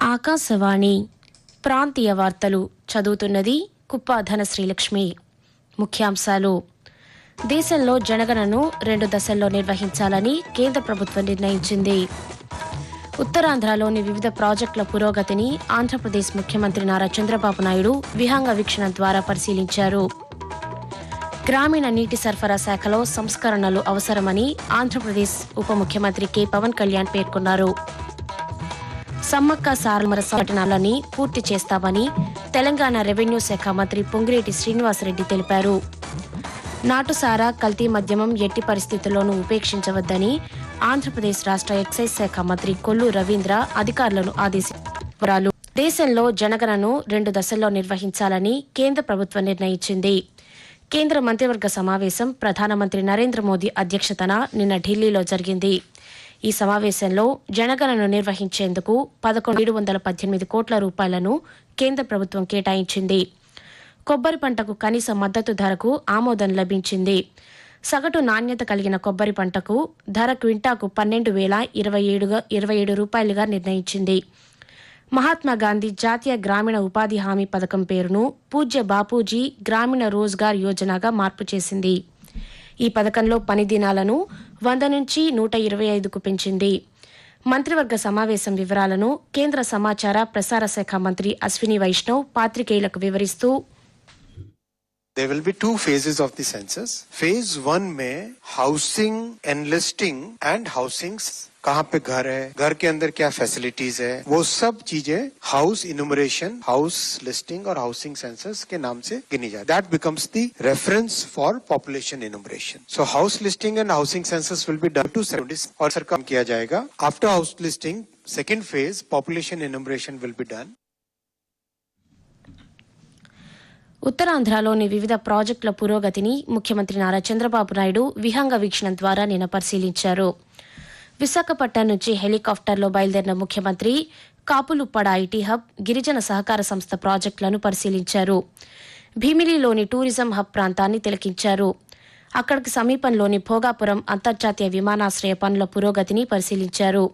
ఆకాశవాణి ప్రాంతీయ వార్తలు చదువుతున్నది కుప్ప ధనశ్రీలక్ష్మి. ముఖ్యాంశాలు: దేశంలో జనగణనను 2 దశల్లో నిర్వహించాలని కేంద్ర ప్రభుత్వం నిర్ణయించింది. ఉత్తరాంధ్రలోని వివిధ ప్రాజెక్టుల పురోగతిని ఆంధ్రప్రదేశ్ ముఖ్యమంత్రి నారా చంద్రబాబు నాయుడు విహంగ వీక్షణ ద్వారా పరిశీలించారు. గ్రామీణ నీటి సరఫరా శాఖలో సంస్కరణలు అవసరమని ఆంధ్రప్రదేశ్ ఉప ముఖ్యమంత్రి కె పవన్ కళ్యాణ్ పేర్కొన్నారు. సమ్మక్క సారలమర పట్టణాలని పూర్తి చేస్తామని తెలంగాణ రెవెన్యూ శాఖ మంత్రి పొంగిరెడ్డి శ్రీనివాసరెడ్డి తెలిపారు. నాటుసారా, కల్తీ మద్యమం ఎట్టి పరిస్థితుల్లోనూ ఉపేక్షించవద్దని ఆంధ్రప్రదేశ్ రాష్ట్ర ఎక్సైజ్ శాఖ మంత్రి కొల్లు రవీంద్ర అధికారులను ఆదేశించారు. దేశంలో జనగణనను 2 దశల్లో నిర్వహించాలని కేంద్ర ప్రభుత్వం నిర్ణయించింది. కేంద్ర మంత్రివర్గ సమావేశం ప్రధానమంత్రి నరేంద్ర మోదీ అధ్యక్షతన నిన్న ఢిల్లీలో జరిగింది. ఈ సమావేశంలో జనగణనను నిర్వహించేందుకు 11,718 కోట్ల రూపాయలను కేంద్ర ప్రభుత్వం కేటాయించింది. కొబ్బరి పంటకు కనీస మద్దతు ధరకు ఆమోదం లభించింది. సగటు నాణ్యత కలిగిన కొబ్బరి పంటకు ధర క్వింటాకు 12,027 రూపాయలుగా నిర్ణయించింది. మహాత్మాగాంధీ జాతీయ గ్రామీణ ఉపాధి హామీ పథకం పేరును పూజ్య బాపూజీ గ్రామీణ రోజ్గార్ యోజనగా మార్పు చేసింది. ఈ పథకంలో పని దినాలను 100 నుంచి 125కు పెంచింది. మంత్రివర్గ సమావేశం వివరాలను కేంద్ర సమాచార ప్రసార శాఖ మంత్రి అశ్విని వైష్ణవ్ పాత్రికేయులకు వివరిస్తూ, There will be 2 phases of the census. Phase 1 में housing enlisting and housings, कहाँ पे घर है, घर के अंदर क्या फैसिलिटीज है, वो सब चीजें हाउस इनुमरेशन, हाउस लिस्टिंग और हाउसिंग सेंसस के नाम से गिनी जाती है. That becomes the reference for population enumeration. So house listing and housing census will be done to 70 और सरकार किया जाएगा. After house listing, second phase population enumeration will be done. ఉత్తరాంధ్రలోని వివిధ ప్రాజెక్టుల పురోగతిని ముఖ్యమంత్రి నారా చంద్రబాబు నాయుడు విహంగ వీక్షణ ద్వారా నిన్న పరిశీలించారు. విశాఖపట్నం నుంచి హెలికాప్టర్లో బయలుదేరిన ముఖ్యమంత్రి కాపులుప్పడ ఐటీ హబ్, గిరిజన సహకార సంస్థ ప్రాజెక్టులను పరిశీలించారు. భీమిలిలోని టూరిజం హబ్ ప్రాంతాన్ని తిలకించారు. అక్కడికి సమీపంలోని భోగాపురం అంతర్జాతీయ విమానాశ్రయ పనుల పురోగతిని పరిశీలించారు.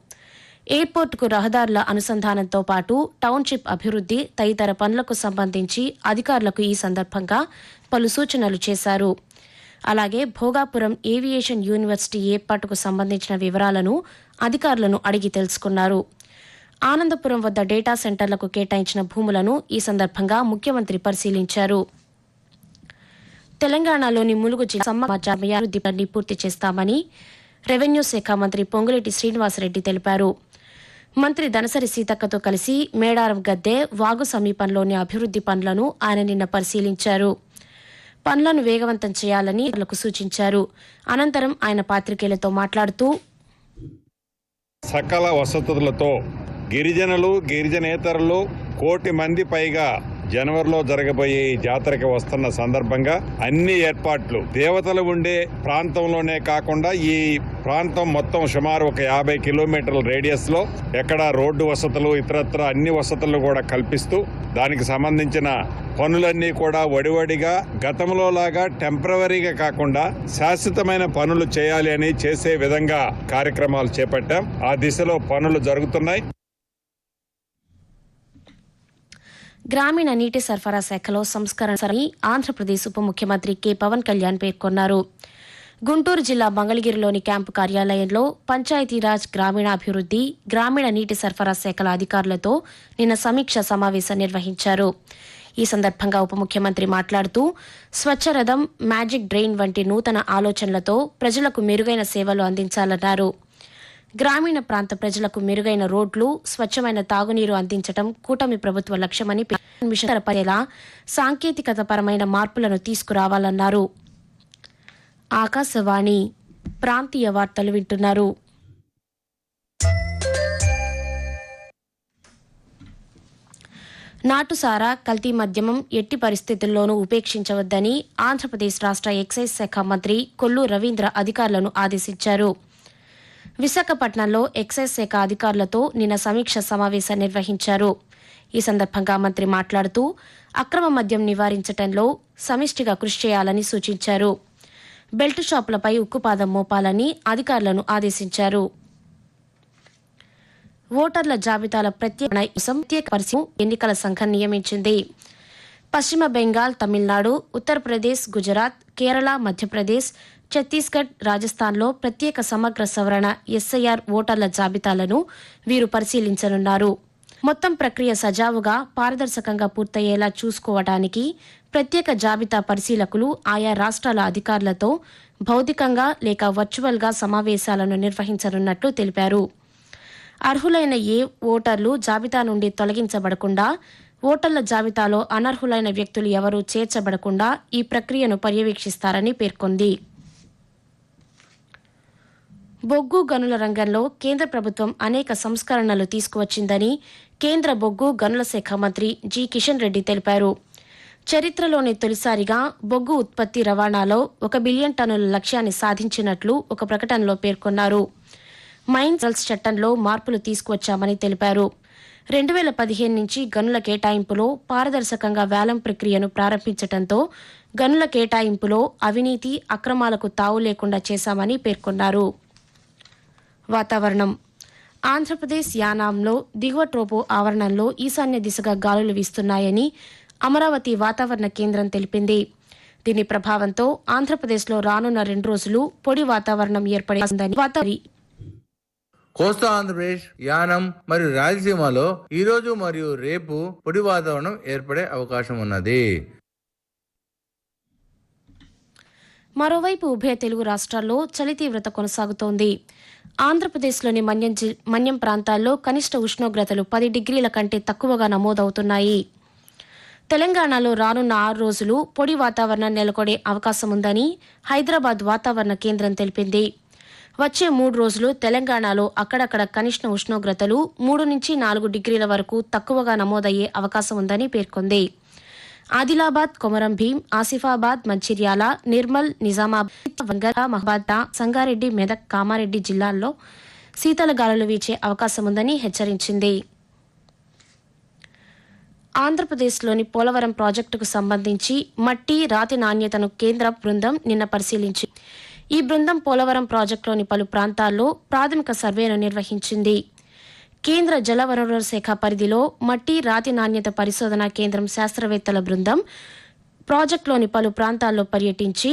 ఎయిర్పోర్టుకు రహదారుల అనుసంధానంతో పాటు టౌన్షిప్ అభివృద్ది తదితర పనులకు సంబంధించి అధికారులకు ఈ సందర్భంగా పలు సూచనలు చేశారు. అలాగే భోగాపురం ఏవియేషన్ యూనివర్సిటీ ఏర్పాటుకు సంబంధించిన వివరాలను అధికారులను అడిగి తెలుసుకున్నారు. ఆనందపురం వద్ద డేటా సెంటర్లకు కేటాయించిన భూములను ఈ సందర్భంగా ముఖ్యమంత్రి పరిశీలించారు. తెలంగాణలోని ములుగు జిల్లా సమాచార అభివృద్ది పనిని పూర్తి చేస్తామని రెవెన్యూ శాఖ మంత్రి పొంగిరెడ్డి శ్రీనివాసరెడ్డి తెలిపారు. మంత్రి దనసరి సీతక్కతో కలిసి మేడారం గద్దె వాగు సమీపంలోని అభివృద్ది పనులను ఆయన నిన్న పరిశీలించారు. పనులను వేగవంతం చేయాలని వాళ్లకు సూచించారు. అనంతరం ఆయన పాత్రికేయులతో మాట్లాడుతూ, సకల వసతులతో గిరిజనులు, గిరిజనేతరులు 1 కోటి మంది పైగా జనవరిలో జరగబోయే ఈ జాతరకి వస్తున్న సందర్భంగా అన్ని ఏర్పాట్లు దేవతలు ఉండే ప్రాంతంలోనే కాకుండా ఈ ప్రాంతం మొత్తం సుమారు ఒక 50 కిలోమీటర్ల రేడియస్ లో ఎక్కడ రోడ్డు వసతులు ఇతరత్ర అన్ని వసతులు కూడా కల్పిస్తూ దానికి సంబంధించిన పనులన్నీ కూడా వడివడిగా గతంలో లాగా టెంపరవరీగా కాకుండా శాశ్వతమైన పనులు చేయాలి అని చేసే విధంగా కార్యక్రమాలు చేపట్టాం. ఆ దిశలో పనులు జరుగుతున్నాయి. గ్రామీణ నీటి సరఫరా శాఖలో సంస్కరణని ఆంధ్రప్రదేశ్ ఉప ముఖ్యమంత్రి కె పవన్ కళ్యాణ్ పేర్కొన్నారు. గుంటూరు జిల్లా మంగళగిరిలోని క్యాంపు కార్యాలయంలో పంచాయతీరాజ్, గ్రామీణాభివృద్ది, గ్రామీణ నీటి సరఫరా శాఖల అధికారులతో నిన్న సమీక్ష సమావేశం నిర్వహించారు. ఈ సందర్భంగా ఉప ముఖ్యమంత్రి మాట్లాడుతూ, స్వచ్ఛరథం, మ్యాజిక్ డ్రెయిన్ వంటి నూతన ఆలోచనలతో ప్రజలకు మెరుగైన సేవలు అందించాలన్నారు. గ్రామీణ ప్రాంత ప్రజలకు మెరుగైన రోడ్లు, స్వచ్ఛమైన తాగునీరు అందించడం కూటమి ప్రభుత్వ లక్ష్యమని మిషన్ పదేలా సాంకేతికతపరమైన మార్పులను తీసుకురావాలన్నారు. ఆకాశవాణి ప్రాంతీయ వార్తలు వింటున్నారు. నాటుసారా, కల్తీ మద్యమం ఎట్టి పరిస్థితుల్లోనూ ఉపేక్షించవద్దని ఆంధ్రప్రదేశ్ రాష్ట్ర ఎక్సైజ్ శాఖ మంత్రి కొల్లు రవీంద్ర అధికారులను ఆదేశించారు. విశాఖపట్నంలో ఎక్సైజ్ శాఖ అధికారులతో నిన్న సమీక్ష సమావేశం నిర్వహించారు. ఈ సందర్భంగా మంత్రి మాట్లాడుతూ, అక్రమ మద్యం నివారించడంలో సమిష్టిగా కృషి చేయాలని సూచించారు. బెల్ట్ షాపులపై ఉక్కుపాదం మోపాలని అధికారులను ఆదేశించారు. ఓటర్ల జాబితాల ప్రత్యేక పరిశీలన ఎన్నికల సంఘం నియమించింది. పశ్చిమ బెంగాల్, తమిళనాడు, ఉత్తరప్రదేశ్, గుజరాత్, కేరళ, మధ్యప్రదేశ్, ఛత్తీస్గఢ్, రాజస్థాన్లో ప్రత్యేక సమగ్ర సవరణ ఎస్ఐఆర్ ఓటర్ల జాబితాలను వీరు పరిశీలించనున్నారు. మొత్తం ప్రక్రియ సజావుగా, పారదర్శకంగా పూర్తయ్యేలా చూసుకోవడానికి ప్రత్యేక జాబితా పరిశీలకులు ఆయా రాష్ట్రాల అధికారులతో భౌతికంగా లేక వర్చువల్గా సమావేశాలను నిర్వహించనున్నట్లు తెలిపారు. అర్హులైన ఏ ఓటర్లు జాబితా నుండి తొలగించబడకుండా, ఓటర్ల జాబితాలో అనర్హులైన వ్యక్తులు ఎవరూ చేర్చబడకుండా ఈ ప్రక్రియను పర్యవేక్షిస్తారని పేర్కొంది. బొగ్గు గనుల రంగంలో కేంద్ర ప్రభుత్వం అనేక సంస్కరణలు తీసుకువచ్చిందని కేంద్ర బొగ్గు గనుల శాఖ మంత్రి జి కిషన్ రెడ్డి తెలిపారు. చరిత్రలోనే తొలిసారిగా బొగ్గు ఉత్పత్తి రవాణాలో 1 బిలియన్ టన్నుల లక్ష్యాన్ని సాధించినట్లు ఒక ప్రకటనలో పేర్కొన్నారు. మైన్స్ చట్టంలో మార్పులు తీసుకువచ్చామని తెలిపారు. 2015 నుంచి గనుల కేటాయింపులో పారదర్శకంగా వేలం ప్రక్రియను ప్రారంభించడంతో గనుల కేటాయింపులో అవినీతి, అక్రమాలకు తావు లేకుండా చేశామని పేర్కొన్నారు. వాతావరణం. ఆంధ్రప్రదేశ్ యానాంలో దిగువ ట్రోపో ఆవరణంలో ఈశాన్య దిశగా గాలులు వీస్తున్నాయని అమరావతి వాతావరణ కేంద్రం తెలిపింది. దీని ప్రభావంతో ఆంధ్రప్రదేశ్లో రానున్న 2 రోజులు పొడి వాతావరణం ఏర్పడిందని కోస్తా ఆంధ్రప్రదేశ్, యానం మరియు రాయలసీమలో ఈ రోజు మరియు రేపు పొడి వాతావరణం ఏర్పడే అవకాశం ఉన్నది. మరోవైపు ఉభయ తెలుగు రాష్ట్రాల్లో చలి తీవ్రత కొనసాగుతోంది. ఆంధ్రప్రదేశ్లోని మన్యం ప్రాంతాల్లో కనిష్ట ఉష్ణోగ్రతలు 10 డిగ్రీల కంటే తక్కువగా నమోదవుతున్నాయి. తెలంగాణలో రానున్న 6 రోజులు పొడి వాతావరణం నెలకొనే అవకాశం ఉందని హైదరాబాద్ వాతావరణ కేంద్రం తెలిపింది. వచ్చే 3 రోజులు తెలంగాణలో అక్కడక్కడ కనిష్ట ఉష్ణోగ్రతలు 3 నుంచి 4 డిగ్రీల వరకు తక్కువగా నమోదయ్యే అవకాశం ఉందని పేర్కొంది. ఆదిలాబాద్, కొమరం భీం, ఆసిఫాబాద్, మంచిర్యాల, నిర్మల్, నిజామాబాద్, వంగర, మహబాద్, సంగారెడ్డి, మెదక్, కామారెడ్డి జిల్లాల్లో శీతల గాలులు వీచే అవకాశం ఉందని హెచ్చరించింది. ఆంధ్రప్రదేశ్లోని పోలవరం ప్రాజెక్టుకు సంబంధించి మట్టి, రాతి నాణ్యతను కేంద్ర బృందం నిన్న పరిశీలించి ఈ బృందం పోలవరం ప్రాజెక్టులోని పలు ప్రాంతాల్లో ప్రాథమిక సర్వేను నిర్వహించింది. కేంద్ర జలవనరుల శాఖ పరిధిలో మట్టి, రాతి నాణ్యత పరిశోధనా కేంద్రం శాస్త్రవేత్తల బృందం ప్రాజెక్టులోని పలు ప్రాంతాల్లో పర్యటించి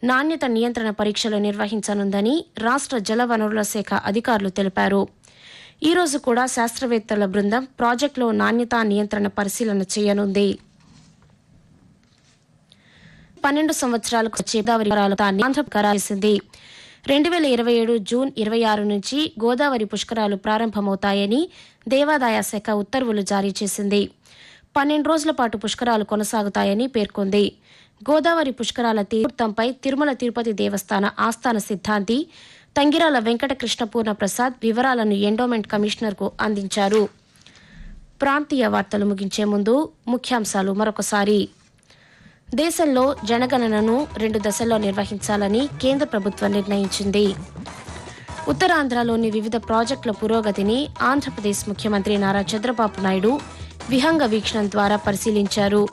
నాణ్యత నియంత్రణ పరీక్షలు నిర్వహించనుందని రాష్ట్ర జలవనరుల శాఖ అధికారులు తెలిపారు. ఈ రోజు కూడా శాస్త్రవేత్తల బృందం ప్రాజెక్టులో నాణ్యతా నియంత్రణ పరిశీలన చేయనుంది. 12 సంవత్సరాలకు వచ్చే గోదావరి ఆంధ్రప్రదేశ్ చేసింది. 2027 జూన్ 26 నుంచి గోదావరి పుష్కరాలు ప్రారంభమవుతాయని దేవాదాయ శాఖ ఉత్తర్వులు జారీ చేసింది. 12 రోజుల పాటు పుష్కరాలు కొనసాగుతాయని పేర్కొంది. గోదావరి పుష్కరాల తీర్థంపై తిరుమల తిరుపతి దేవస్థాన ఆస్థాన సిద్ధాంతి తంగిరాల వెంకట కృష్ణపూర్ణ ప్రసాద్ వివరాలను ఎండోమెంట్ కమిషనర్కు అందించారు. ప్రాంతీయ వార్తలు ముగించే ముందు ముఖ్యాంశాలు మరొకసారి. దేశంలో జనగణనను 2 దశల్లో నిర్వహించాలని కేంద్ర ప్రభుత్వం నిర్ణయించింది. ఉత్తరాంధ్రలోని వివిధ ప్రాజెక్టుల పురోగతిని ఆంధ్రప్రదేశ్ ముఖ్యమంత్రి నారా చంద్రబాబు నాయుడు విహంగ వీక్షణం ద్వారా పరిశీలించారు.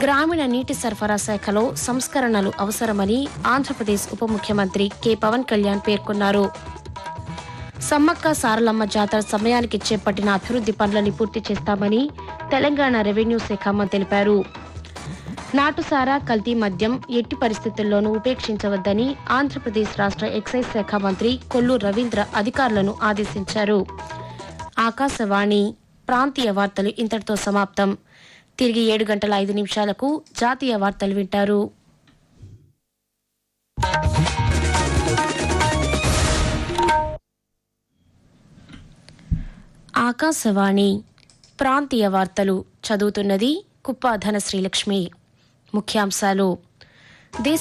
గ్రామీణ నీటి సరఫరా శాఖలో సంస్కరణలు అవసరమని ఆంధ్రప్రదేశ్ ఉప ముఖ్యమంత్రి కె పవన్ కళ్యాణ్ పేర్కొన్నారు. సమ్మక్క సారలమ్మ జాతర సమయానికి చేపట్టిన అభివృద్ది పనులను పూర్తి చేస్తామని తెలంగాణ రెవెన్యూ శాఖ మంత్రి తెలిపారు. నాటుసారా, కల్తీ మద్యం ఎట్టి పరిస్థితుల్లోనూ ఉపేక్షించవద్దని ఆంధ్రప్రదేశ్ రాష్ట్ర ఎక్సైజ్ శాఖ మంత్రి కొల్లు రవీంద్ర అధికారులను ఆదేశించారు. ఆకాశవాణి ప్రాంతీయ వార్తలు ఇంతటితో సమాప్తం. తిరిగి 7:05 జాతీయ వార్తలు వింటారు. ఆకాశవాణి ప్రాంతీయ వార్తలు చదువుతున్నది కుప్ప ధనశ్రీలక్ష్మి. ముఖ్యాంశాలు. దేశ